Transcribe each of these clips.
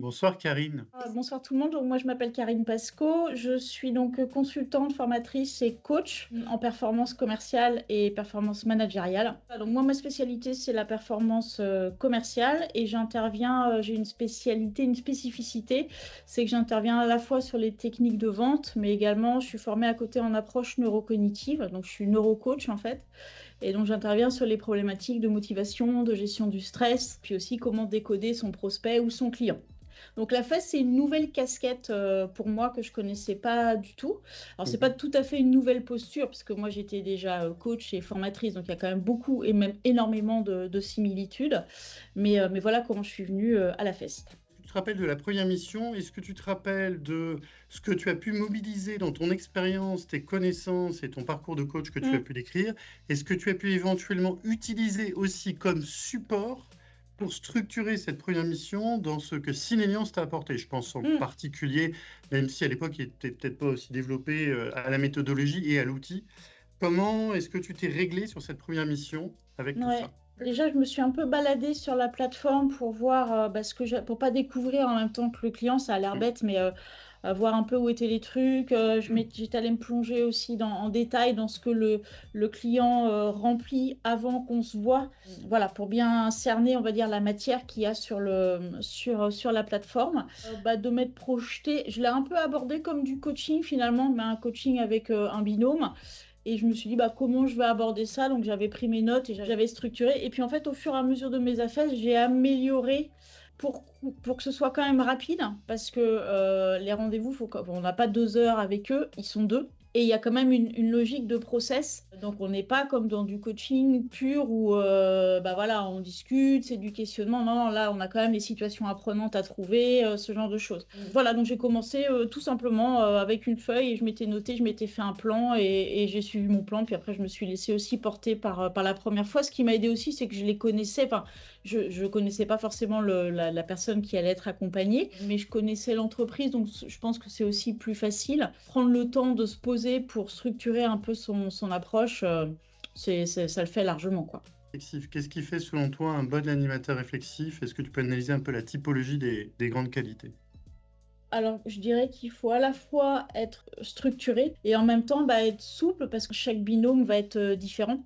Bonsoir Karine. Bonsoir tout le monde. Donc, moi, je m'appelle Karine Pasco. Je suis donc consultante, formatrice et coach en performance commerciale et performance managériale. Donc, moi, ma spécialité, c'est la performance commerciale et j'ai une spécialité, une spécificité, c'est que j'interviens à la fois sur les techniques de vente, mais également, je suis formée à côté en approche neurocognitive. Donc, je suis neurocoach en fait. Et donc, j'interviens sur les problématiques de motivation, de gestion du stress, puis aussi comment décoder son prospect ou son client. Donc la FES, c'est une nouvelle casquette pour moi que je connaissais pas du tout. Alors c'est pas tout à fait une nouvelle posture parce que moi j'étais déjà coach et formatrice, donc il y a quand même beaucoup et même énormément de similitudes. Mais voilà comment je suis venue à la FES. Tu te rappelles de la première mission? Est-ce que tu te rappelles de ce que tu as pu mobiliser dans ton expérience, tes connaissances et ton parcours de coach que tu as pu décrire? Est-ce que tu as pu éventuellement utiliser aussi comme support pour structurer cette première mission dans ce que Syneliance t'a apporté? Je pense en particulier, même si à l'époque il n'était peut-être pas aussi développé, à la méthodologie et à l'outil. Comment est-ce que tu t'es réglé sur cette première mission avec tout ça? Déjà, je me suis un peu baladée sur la plateforme pour voir pour pas découvrir en même temps que le client, ça a l'air bête, mais voir un peu où étaient les trucs. J'étais allée me plonger aussi en détail dans ce que le client remplit avant qu'on se voit. Voilà, pour bien cerner, on va dire, la matière qu'il y a sur la plateforme. De m'être projetée, je l'ai un peu abordé comme du coaching finalement, mais un coaching avec un binôme. Et je me suis dit, comment je vais aborder ça? Donc, j'avais pris mes notes et j'avais structuré. Et puis, en fait, au fur et à mesure de mes affaires, j'ai amélioré pour que ce soit quand même rapide. Parce que les rendez-vous, on n'a pas 2 heures avec eux, ils sont deux. Et il y a quand même une logique de process. Donc, on n'est pas comme dans du coaching pur où voilà, on discute, c'est du questionnement. Non, là, on a quand même les situations apprenantes à trouver, ce genre de choses. Voilà, donc j'ai commencé tout simplement avec une feuille et je m'étais noté, je m'étais fait un plan et j'ai suivi mon plan. Puis après, je me suis laissée aussi porter par la première fois. Ce qui m'a aidé aussi, c'est que je les connaissais. Enfin, je connaissais pas forcément la personne qui allait être accompagnée, mais je connaissais l'entreprise, donc je pense que c'est aussi plus facile. Prendre le temps de se poser pour structurer un peu son approche, ça le fait largement, quoi. Qu'est-ce qui fait selon toi un bon animateur réflexif? Est-ce que tu peux analyser un peu la typologie des grandes qualités? Alors, je dirais qu'il faut à la fois être structuré et en même temps être souple parce que chaque binôme va être différent.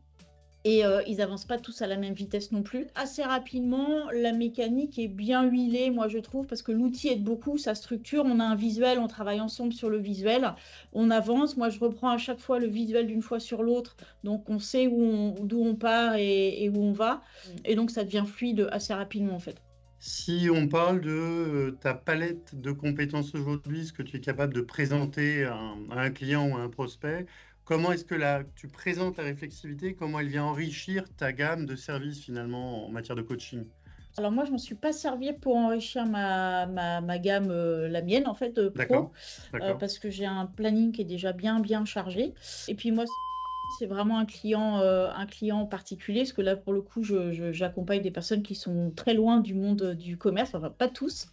Et ils avancent pas tous à la même vitesse non plus. Assez rapidement, la mécanique est bien huilée, moi je trouve, parce que l'outil aide beaucoup, sa structure, on a un visuel, on travaille ensemble sur le visuel, on avance, moi je reprends à chaque fois le visuel d'une fois sur l'autre, donc on sait d'où on part et où on va, et donc ça devient fluide assez rapidement en fait. Si on parle de ta palette de compétences aujourd'hui, ce que tu es capable de présenter à un client ou à un prospect, comment est-ce que tu présentes la réflexivité? Comment elle vient enrichir ta gamme de services finalement en matière de coaching? Alors moi, je ne m'en suis pas servi pour enrichir ma gamme, la mienne en fait, pro, D'accord. parce que j'ai un planning qui est déjà bien chargé. Et puis moi, c'est vraiment un client particulier, parce que là, pour le coup, j'accompagne des personnes qui sont très loin du monde du commerce, enfin pas tous.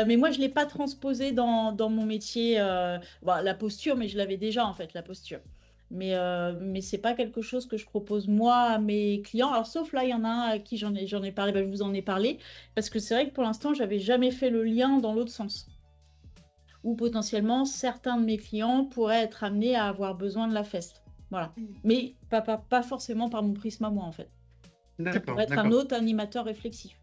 Mais moi, je ne l'ai pas transposé dans mon métier, la posture, mais je l'avais déjà en fait, la posture. Mais c'est pas quelque chose que je propose moi à mes clients. Alors, sauf là, il y en a un à qui j'en ai parlé, je vous en ai parlé, parce que c'est vrai que pour l'instant, j'avais jamais fait le lien dans l'autre sens. Ou potentiellement, certains de mes clients pourraient être amenés à avoir besoin de la feste. Voilà. Mais pas forcément par mon prisme à moi, en fait. Ça pourrait être un autre animateur réflexif.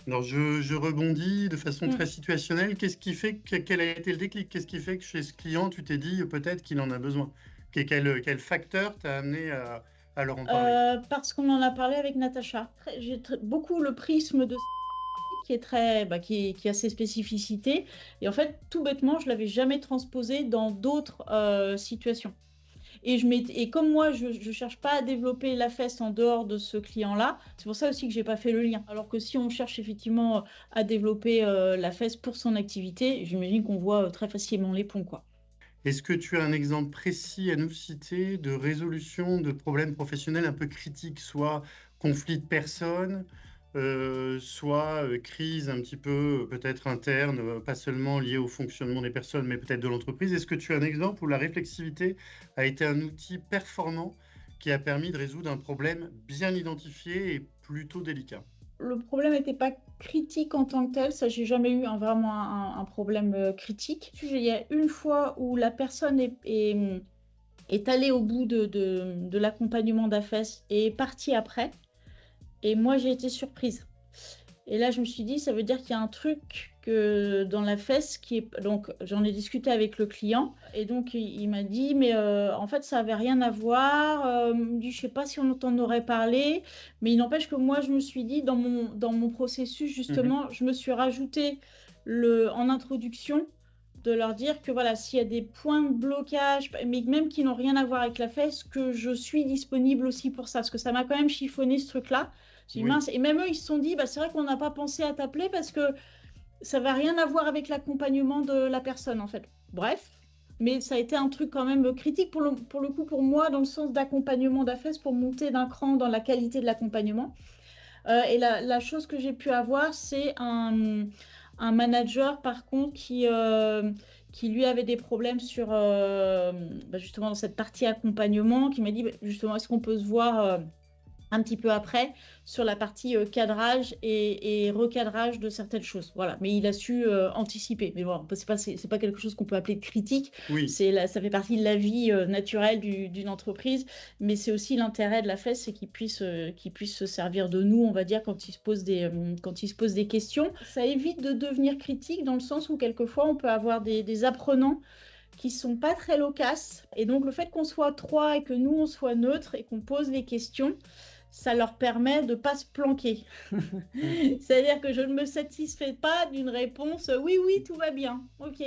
Alors, je rebondis de façon très situationnelle. Quel a été le déclic? Qu'est-ce qui fait que chez ce client, tu t'es dit peut-être qu'il en a besoin? Quel facteur t'a amené à leur en parler? Parce qu'on en a parlé avec Natacha. J'ai beaucoup le prisme de qui est qui a ses spécificités. Et en fait, tout bêtement, je l'avais jamais transposé dans d'autres situations. Et comme moi, je cherche pas à développer la fesse en dehors de ce client-là, c'est pour ça aussi que j'ai pas fait le lien. Alors que si on cherche effectivement à développer la fesse pour son activité, j'imagine qu'on voit très facilement les ponts, quoi. Est-ce que tu as un exemple précis à nous citer de résolution de problèmes professionnels un peu critiques, soit conflit de personnes, soit crise un petit peu peut-être interne, pas seulement liée au fonctionnement des personnes, mais peut-être de l'entreprise? Est-ce que tu as un exemple où la réflexivité a été un outil performant qui a permis de résoudre un problème bien identifié et plutôt délicat? le problème n'était pas critique en tant que tel, ça j'ai jamais eu vraiment un problème critique. Il y a une fois où la personne est allée au bout de l'accompagnement d'AFES et est partie après, et moi j'ai été surprise. Et là je me suis dit, ça veut dire qu'il y a un truc dans la fesse qui est... Donc j'en ai discuté avec le client, et donc il m'a dit, mais en fait ça avait rien à voir. Il me dit, je sais pas si on t'en aurait parlé, mais il n'empêche que moi je me suis dit, dans mon processus justement, je me suis rajouté en introduction de leur dire que voilà, s'il y a des points de blocage, mais même qui n'ont rien à voir avec la fesse, que je suis disponible aussi pour ça, parce que ça m'a quand même chiffonné ce truc-là. J'ai dit, Oui. mince, et même eux ils se sont dit, bah, c'est vrai qu'on n'a pas pensé à t'appeler parce que ça va rien à voir avec l'accompagnement de la personne en fait. Bref, mais ça a été un truc quand même critique pour le coup pour moi, dans le sens d'accompagnement d'AFES, pour monter d'un cran dans la qualité de l'accompagnement. Et la chose que j'ai pu avoir, c'est un manager par contre qui lui avait des problèmes sur justement dans cette partie accompagnement, qui m'a dit justement, est-ce qu'on peut se voir un petit peu après sur la partie cadrage et recadrage de certaines choses. Voilà, mais il a su anticiper. Mais bon, c'est pas quelque chose qu'on peut appeler de critique. Oui. Ça fait partie de la vie naturelle d'une entreprise, mais c'est aussi l'intérêt de la FES, c'est qu'il puisse se servir de nous, on va dire, quand il se pose des questions. Ça évite de devenir critique dans le sens où quelquefois on peut avoir des apprenants qui sont pas très loquaces, et donc le fait qu'on soit 3 et que nous on soit neutre et qu'on pose les questions, ça leur permet de pas se planquer. C'est-à-dire que je ne me satisfais pas d'une réponse oui, tout va bien, ok.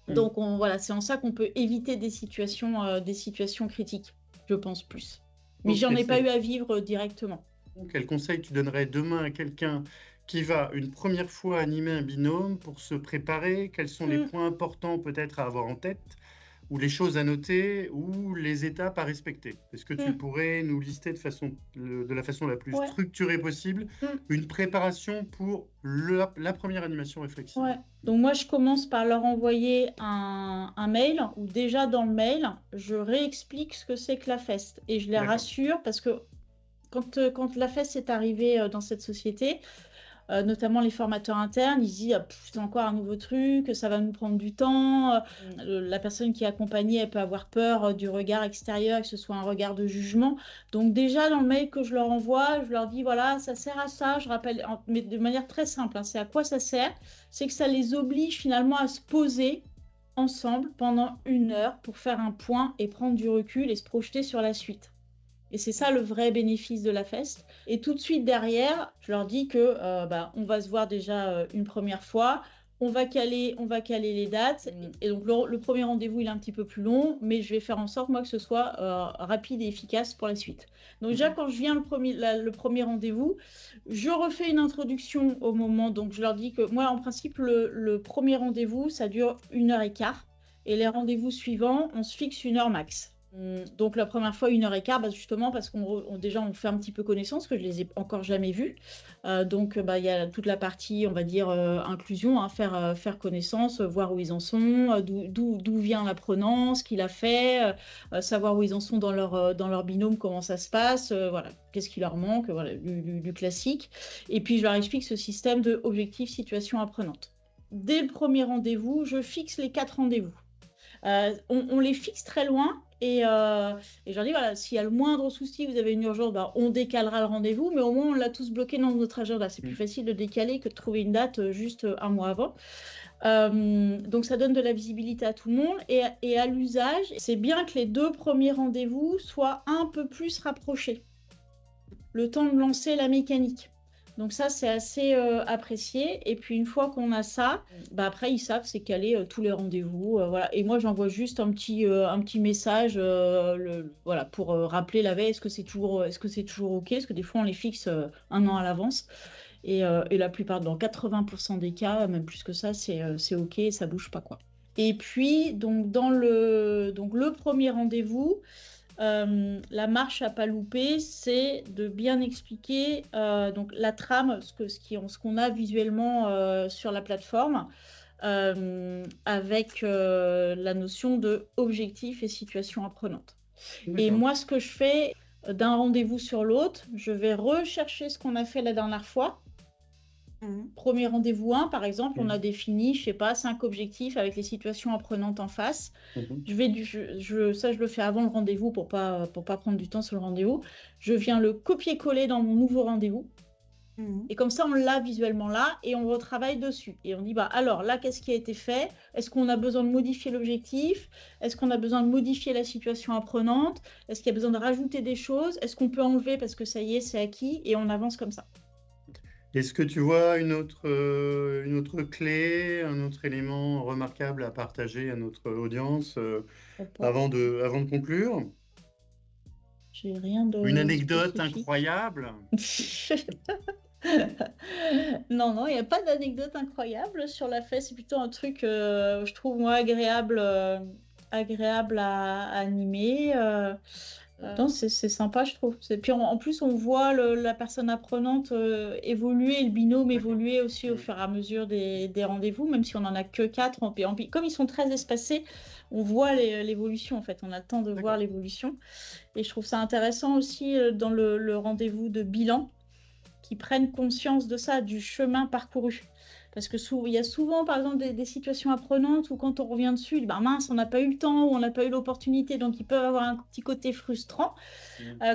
Donc voilà, c'est en ça qu'on peut éviter des situations critiques, je pense plus. Mais j'en ai pas eu à vivre directement. Quel conseil tu donnerais demain à quelqu'un qui va une première fois animer un binôme pour se préparer? Quels sont les points importants peut-être à avoir en tête, ou les choses à noter, ou les étapes à respecter? Est-ce que tu pourrais nous lister de la façon la plus structurée possible une préparation pour la première animation réflexive? Donc moi, je commence par leur envoyer un mail, où déjà dans le mail, je réexplique ce que c'est que la FEST, et je les rassure, parce que quand la FEST est arrivée dans cette société, notamment les formateurs internes, ils disent c'est encore un nouveau truc, ça va nous prendre du temps. La personne qui est accompagnée, elle peut avoir peur du regard extérieur, que ce soit un regard de jugement. Donc déjà dans le mail que je leur envoie, je leur dis voilà, ça sert à ça. Je rappelle, mais de manière très simple, c'est à quoi ça sert? C'est que ça les oblige finalement à se poser ensemble pendant 1 heure pour faire un point et prendre du recul et se projeter sur la suite. Et c'est ça le vrai bénéfice de la FEST. Et tout de suite derrière, je leur dis que on va se voir déjà une première fois, on va caler les dates. Et donc le premier rendez-vous, il est un petit peu plus long, mais je vais faire en sorte moi que ce soit rapide et efficace pour la suite. Donc déjà quand je viens le premier rendez-vous, je refais une introduction au moment. Donc je leur dis que moi en principe le premier rendez-vous, ça dure 1h15, et les rendez-vous suivants, on se fixe 1 heure max. Donc la première fois 1h15, justement parce qu'on déjà on fait un petit peu connaissance, que je les ai encore jamais vus. Donc il y a toute la partie, on va dire inclusion, faire connaissance, voir où ils en sont, d'où vient l'apprenant, ce qu'il a fait, savoir où ils en sont dans leur binôme, comment ça se passe, voilà, qu'est-ce qui leur manque, voilà, du classique. Et puis je leur explique ce système de objectif, situation, apprenante. Dès le premier rendez-vous, je fixe les 4 rendez-vous. On les fixe très loin, et je leur dis voilà, s'il y a le moindre souci, vous avez une urgence, on décalera le rendez-vous, mais au moins on l'a tous bloqué dans notre agenda. C'est plus facile de décaler que de trouver une date juste 1 mois avant. Donc ça donne de la visibilité à tout le monde, et à l'usage, c'est bien que les 2 premiers rendez-vous soient un peu plus rapprochés, le temps de lancer la mécanique. Donc ça, c'est assez apprécié. Et puis une fois qu'on a ça, après ils savent c'est caler tous les rendez-vous, voilà. Et moi j'envoie juste un petit message, voilà, pour rappeler la veille, est-ce que c'est toujours ok, parce que des fois on les fixe 1 an à l'avance. Et la plupart, dans 80% des cas, même plus que ça, c'est ok, ça bouge pas, quoi. Et puis donc le premier rendez-vous, la marche à pas louper, c'est de bien expliquer donc la trame, ce qu'on a visuellement sur la plateforme, avec la notion de objectif et situation apprenante. Et moi, ce que je fais, d'un rendez-vous sur l'autre, je vais rechercher ce qu'on a fait la dernière fois. Premier rendez-vous 1, par exemple, on a défini, je sais pas, 5 objectifs avec les situations apprenantes en face. Ça, je le fais avant le rendez-vous pour pas prendre du temps sur le rendez-vous. Je viens le copier-coller dans mon nouveau rendez-vous. Et comme ça, on l'a visuellement là et on retravaille dessus. Et on dit, alors là, qu'est-ce qui a été fait? Est-ce qu'on a besoin de modifier l'objectif? Est-ce qu'on a besoin de modifier la situation apprenante? Est-ce qu'il y a besoin de rajouter des choses? Est-ce qu'on peut enlever parce que ça y est, c'est acquis? Et on avance comme ça. Est-ce que tu vois une autre clé, un autre élément remarquable à partager à notre audience avant de conclure? J'ai rien de Une anecdote spécifique. incroyable? Non, il n'y a pas d'anecdote incroyable sur la fête. C'est plutôt un truc, je trouve, moi, agréable à animer. Non, c'est sympa, je trouve. Puis en plus, on voit la personne apprenante évoluer, et le binôme évoluer aussi au fur et à mesure des rendez-vous, même si on n'en a que 4. Comme ils sont très espacés, on voit l'évolution, en fait. On a le temps de voir l'évolution. Et je trouve ça intéressant aussi dans le rendez-vous de bilan, qu'ils prennent conscience de ça, du chemin parcouru. Parce que il y a souvent, par exemple, des situations apprenantes où quand on revient dessus, mince, on n'a pas eu le temps ou on n'a pas eu l'opportunité. Donc, ils peuvent avoir un petit côté frustrant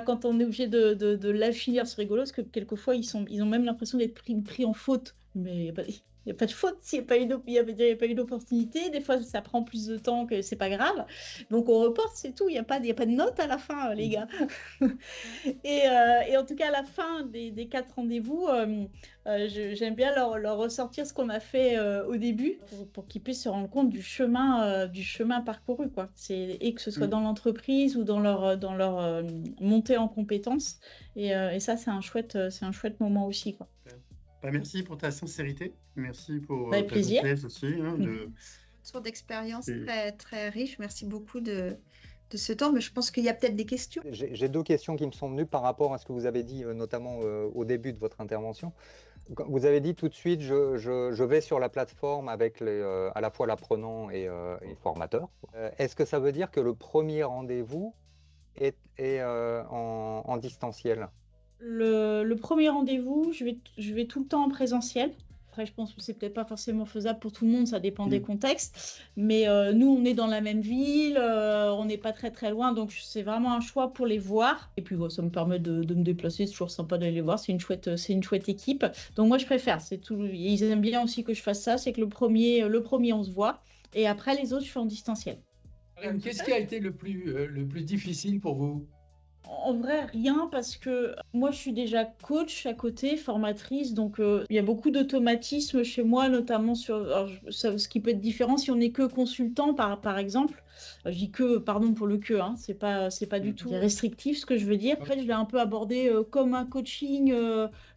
quand on est obligé de la finir. C'est rigolo parce que quelquefois, ils ont même l'impression d'être pris en faute. Mais il n'y a pas de faute s'il n'y a pas eu d'opportunité. Des fois, ça prend plus de temps que c'est pas grave. Donc, on reporte, c'est tout. Il n'y a pas de note à la fin, les gars. Et en tout cas, à la fin des 4 rendez-vous, j'aime bien leur ressortir ce qu'on a fait au début pour qu'ils puissent se rendre compte du chemin parcouru, quoi. Et que ce soit dans l'entreprise ou dans leur montée en compétences. Et ça, c'est un chouette moment aussi, quoi. Merci pour ta sincérité. Merci pour ta plaisir aussi. Tour d'expérience très, très riche. Merci beaucoup de ce temps, mais je pense qu'il y a peut-être des questions. J'ai 2 questions qui me sont venues par rapport à ce que vous avez dit, notamment au début de votre intervention. Vous avez dit tout de suite, je vais sur la plateforme avec à la fois l'apprenant et le formateur. Est-ce que ça veut dire que le premier rendez-vous est en distanciel? Le premier rendez-vous, je vais tout le temps en présentiel. Après, je pense que c'est peut-être pas forcément faisable pour tout le monde, ça dépend des contextes. Mais nous, on est dans la même ville, on n'est pas très très loin, donc c'est vraiment un choix pour les voir. Et puis ça me permet de me déplacer, c'est toujours sympa d'aller les voir, c'est une chouette équipe. Donc moi, je préfère, c'est tout. Ils aiment bien aussi que je fasse ça, c'est que le premier, on se voit, et après les autres, je fais en distanciel. Qu'est-ce qui a été le plus difficile pour vous? En vrai, rien, parce que moi, je suis déjà coach à côté, formatrice, donc il y a beaucoup d'automatismes chez moi, notamment ce qui peut être différent si on n'est que consultant, par exemple. Je dis que, pardon pour le que, hein, c'est pas du tout restrictif ce que je veux dire. En fait, je l'ai un peu abordé comme un coaching,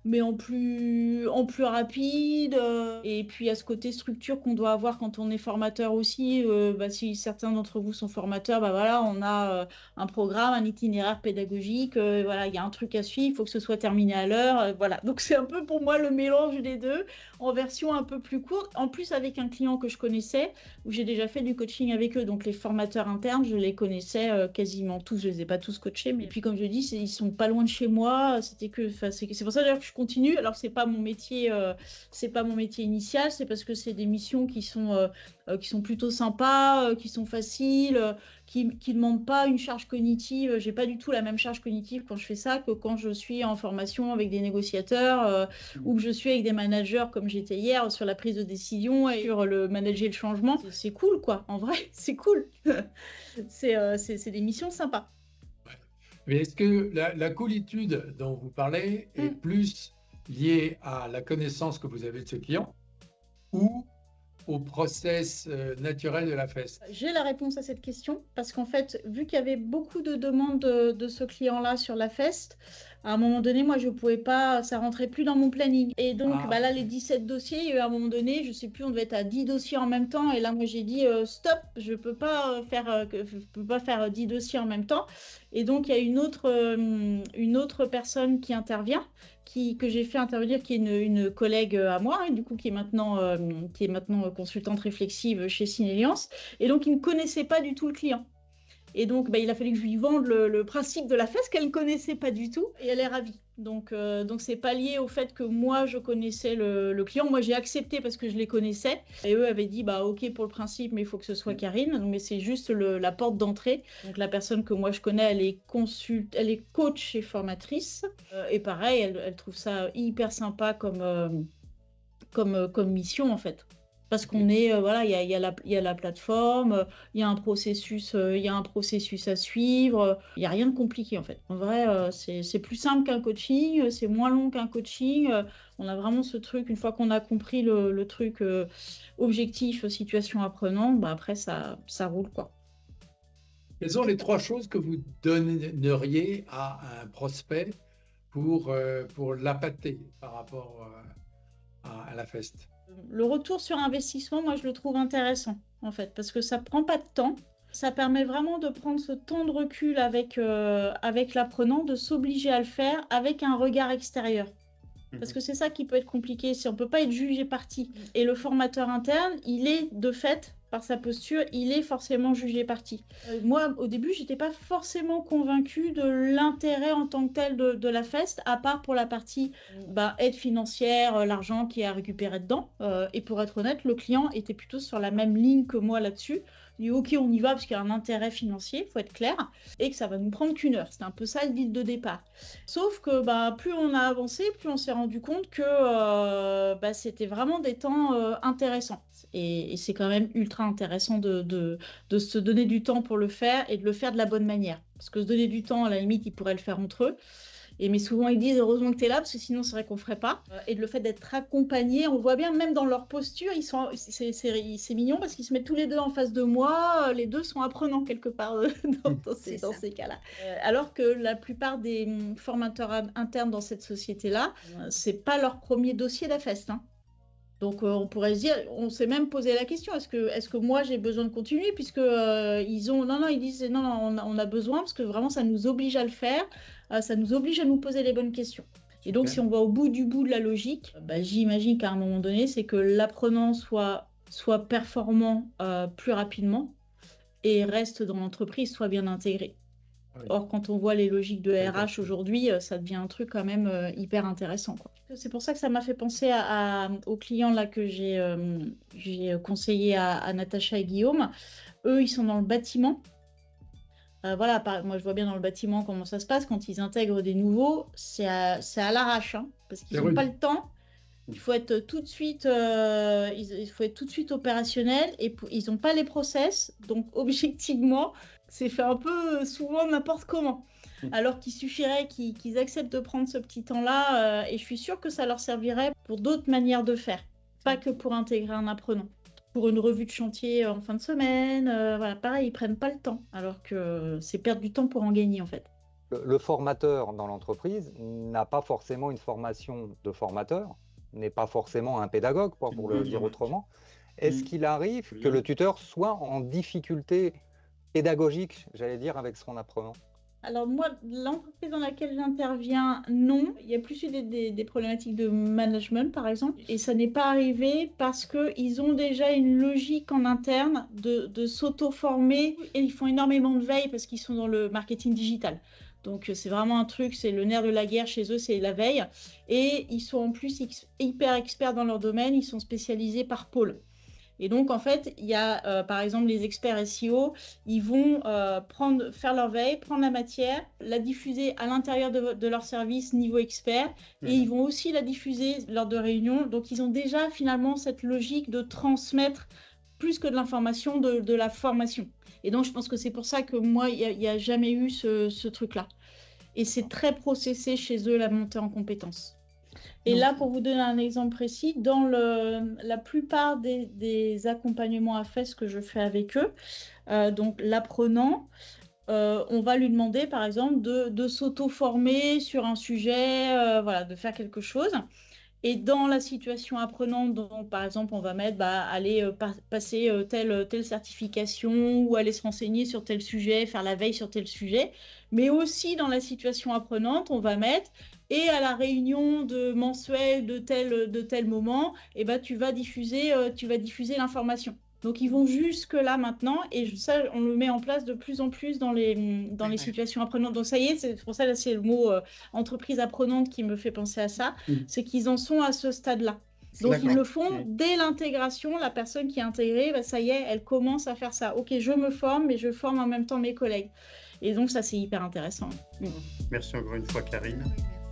mais en plus rapide. Et puis, il y a ce côté structure qu'on doit avoir quand on est formateur aussi. Si certains d'entre vous sont formateurs, voilà, on a un programme, un itinéraire pédagogique. Voilà, il y a un truc à suivre, il faut que ce soit terminé à l'heure. Voilà, donc c'est un peu pour moi le mélange des deux, en version un peu plus courte. En plus, avec un client que je connaissais, où j'ai déjà fait du coaching avec eux. Donc, les formateurs internes, je les connaissais quasiment tous. Je les ai pas tous coachés, mais puis comme je dis, ils sont pas loin de chez moi. C'est pour ça d'ailleurs que je continue. Alors c'est pas mon métier initial. C'est parce que c'est des missions qui sont plutôt sympas, qui sont faciles, qui demandent pas une charge cognitive. J'ai pas du tout la même charge cognitive quand je fais ça que quand je suis en formation avec des négociateurs ou que je suis avec des managers comme j'étais hier sur la prise de décision et sur le manager le changement. C'est cool, quoi. En vrai, c'est cool. C'est des missions sympas. Mais est-ce que la coolitude dont vous parlez est plus liée à la connaissance que vous avez de ce client ou au process naturel de la feste? J'ai la réponse à cette question parce qu'en fait, vu qu'il y avait beaucoup de demandes de ce client-là sur la feste, à un moment donné, moi, je pouvais pas, ça rentrait plus dans mon planning. Et donc, là, les 17 dossiers, il y a eu à un moment donné, je sais plus, on devait être à 10 dossiers en même temps. Et là, moi, j'ai dit, stop, je peux pas faire 10 dossiers en même temps. Et donc, il y a une autre personne qui intervient, que j'ai fait intervenir, qui est une collègue à moi, du coup, qui est maintenant consultante réflexive chez Syneliance. Et donc, il ne connaissait pas du tout le client. Et donc, il a fallu que je lui vende le principe de la FES qu'elle ne connaissait pas du tout et elle est ravie. Donc c'est pas lié au fait que moi je connaissais le client. Moi j'ai accepté parce que je les connaissais et eux avaient dit ok pour le principe mais il faut que ce soit Karine. Mais c'est juste la porte d'entrée. Donc la personne que moi je connais elle est coach et formatrice et pareil elle trouve ça hyper sympa comme mission en fait. Parce qu'on est, il y a la plateforme, il y a un processus à suivre, il n'y a rien de compliqué en fait. En vrai, c'est plus simple qu'un coaching, c'est moins long qu'un coaching. On a vraiment ce truc, une fois qu'on a compris le truc objectif, situation apprenant, après ça roule quoi. Quelles sont les 3 choses que vous donneriez à un prospect pour l'appâter par rapport à la FEST? Le retour sur investissement, moi, je le trouve intéressant, en fait, parce que ça prend pas de temps. Ça permet vraiment de prendre ce temps de recul avec l'apprenant, de s'obliger à le faire avec un regard extérieur. Parce que c'est ça qui peut être compliqué, si on ne peut pas être jugé parti. Et le formateur interne, il est de fait, par sa posture, il est forcément jugé parti. Moi, au début, je n'étais pas forcément convaincue de l'intérêt en tant que tel de la FEST, à part pour la partie aide financière, l'argent qui est à récupérer dedans. Et pour être honnête, le client était plutôt sur la même ligne que moi là-dessus. Il dit ok, on y va parce qu'il y a un intérêt financier, il faut être clair, et que ça va nous prendre qu'une heure. C'était un peu ça le deal de départ. Sauf que plus on a avancé, plus on s'est rendu compte que c'était vraiment des temps intéressants. Et c'est quand même ultra intéressant de se donner du temps pour le faire et de le faire de la bonne manière. Parce que se donner du temps, à la limite, ils pourraient le faire entre eux. Mais souvent, ils disent heureusement que tu es là, parce que sinon, c'est vrai qu'on ne ferait pas. Et le fait d'être accompagné, on voit bien, même dans leur posture, c'est mignon parce qu'ils se mettent tous les deux en face de moi. Les deux sont apprenants quelque part dans ces cas-là. Alors que la plupart des formateurs internes dans cette société-là, ce n'est pas leur premier dossier d'AFEST. Donc, on pourrait se dire, on s'est même posé la question, est-ce que moi, j'ai besoin de continuer puisque ils disent, non, on a besoin parce que vraiment, ça nous oblige à le faire. Ça nous oblige à nous poser les bonnes questions. Et donc, si on va au bout de la logique, j'imagine qu'à un moment donné, c'est que l'apprenant soit performant plus rapidement et reste dans l'entreprise, soit bien intégré. Oui. Or, quand on voit les logiques de RH aujourd'hui, ça devient un truc quand même hyper intéressant, quoi. C'est pour ça que ça m'a fait penser aux clients là, que j'ai conseillé à Natacha et Guillaume. Eux, ils sont dans le bâtiment. Moi je vois bien dans le bâtiment comment ça se passe quand ils intègrent des nouveaux, c'est à l'arrache, parce qu'ils n'ont pas le temps. Il faut être tout de suite, opérationnel et ils n'ont pas les process, donc objectivement, c'est fait un peu souvent n'importe comment. Alors qu'il suffirait qu'ils acceptent de prendre ce petit temps-là, et je suis sûre que ça leur servirait pour d'autres manières de faire, pas que pour intégrer un apprenant. Pour une revue de chantier en fin de semaine, pareil, ils prennent pas le temps, alors que c'est perdre du temps pour en gagner en fait. Le formateur dans l'entreprise n'a pas forcément une formation de formateur, n'est pas forcément un pédagogue, pour le dire autrement. Est-ce qu'il arrive que le tuteur soit en difficulté pédagogique, j'allais dire, avec son apprenant ? Alors moi, l'entreprise dans laquelle j'interviens, non. Il y a plus eu des problématiques de management, par exemple. Et ça n'est pas arrivé parce qu'ils ont déjà une logique en interne de s'auto-former. Et ils font énormément de veille parce qu'ils sont dans le marketing digital. Donc c'est vraiment un truc, c'est le nerf de la guerre chez eux, c'est la veille. Et ils sont en plus hyper experts dans leur domaine, ils sont spécialisés par pôle. Et donc, en fait, il y a, par exemple, les experts SEO, ils vont faire leur veille, prendre la matière, la diffuser à l'intérieur de leur service niveau expert, et ils vont aussi la diffuser lors de réunions. Donc, ils ont déjà finalement cette logique de transmettre plus que de l'information, de la formation. Et donc, je pense que c'est pour ça que moi, il n'y a jamais eu ce truc-là. Et c'est très processé chez eux, la montée en compétences. Et là, pour vous donner un exemple précis, dans la plupart des accompagnements à FEST que je fais avec eux, donc l'apprenant, on va lui demander par exemple de s'auto-former sur un sujet, de faire quelque chose. Et dans la situation apprenante, donc, par exemple, on va mettre aller passer telle certification ou aller se renseigner sur tel sujet, faire la veille sur tel sujet. Mais aussi dans la situation apprenante, on va mettre et à la réunion mensuelle de tel moment, tu vas diffuser l'information. Donc, ils vont jusque-là maintenant, et ça, on le met en place de plus en plus dans les situations apprenantes. Donc, ça y est, c'est pour ça, là, c'est le mot entreprise apprenante qui me fait penser à ça, c'est qu'ils en sont à ce stade-là. Donc, ils le font dès l'intégration. La personne qui est intégrée, bah, ça y est, elle commence à faire ça. Ok, je me forme, mais je forme en même temps mes collègues. Et donc, ça, c'est hyper intéressant. Merci encore une fois, Karine. Oui, merci.